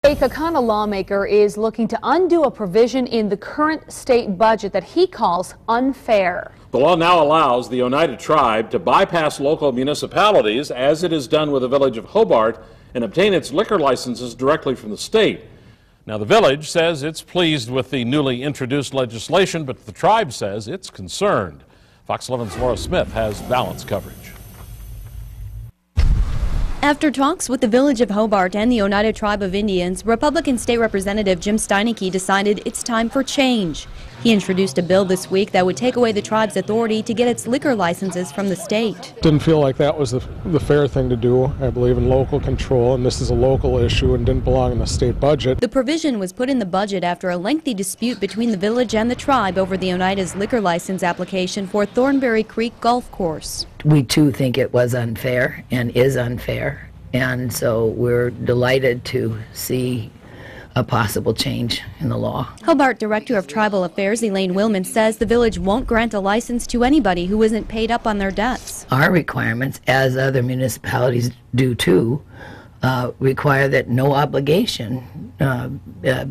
A Kaukauna lawmaker is looking to undo a provision in the current state budget that he calls unfair. The law now allows the Onedia tribe to bypass local municipalities, as it has done with the village of Hobart, and obtain its liquor licenses directly from the state. Now, the village says it's pleased with the newly introduced legislation, but the tribe says it's concerned. Fox 11's Laura Smith has balanced coverage. After talks with the village of Hobart and the Oneida Tribe of Indians, Republican State Representative Jim Steineke decided it's time for change. He introduced a bill this week that would take away the tribe's authority to get its liquor licenses from the state. Didn't feel like that was the fair thing to do. I believe in local control, and this is a local issue and didn't belong in the state budget. The provision was put in the budget after a lengthy dispute between the village and the tribe over the Oneida's liquor license application for Thornberry Creek Golf Course. We too think it was unfair and is unfair, and so we're delighted to see a possible change in the law. Hobart Director of Tribal Affairs Elaine Willman says the village won't grant a license to anybody who isn't paid up on their debts. Our requirements, as other municipalities do too, require that no obligation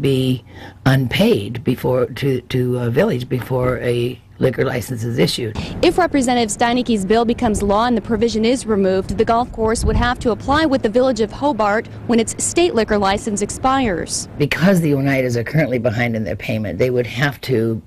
be unpaid to a village before a liquor license is issued. If Representative Steineke's bill becomes law and the provision is removed, the golf course would have to apply with the village of Hobart when its state liquor license expires. Because the Oneidas are currently behind in their payment, they would have to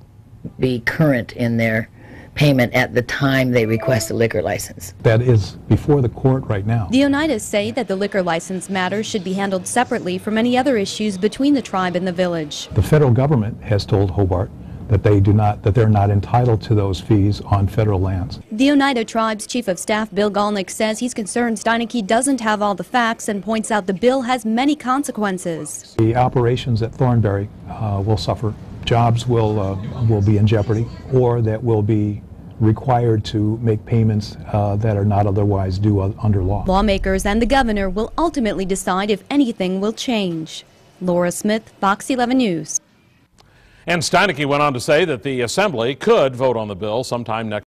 be current in their payment at the time they request a liquor license. That is before the court right now. The Oneidas say that the liquor license matter should be handled separately from any other issues between the tribe and the village. The federal government has told Hobart that they're not entitled to those fees on federal lands. The Oneida Tribe's Chief of Staff Bill Galnick says he's concerned Steineke doesn't have all the facts and points out the bill has many consequences. The operations at Thornberry will suffer. Jobs will be in jeopardy, or that will be required to make payments that are not otherwise due under law. Lawmakers and the governor will ultimately decide if anything will change. Laura Smith, Fox 11 News. And Steineke went on to say that the Assembly could vote on the bill sometime next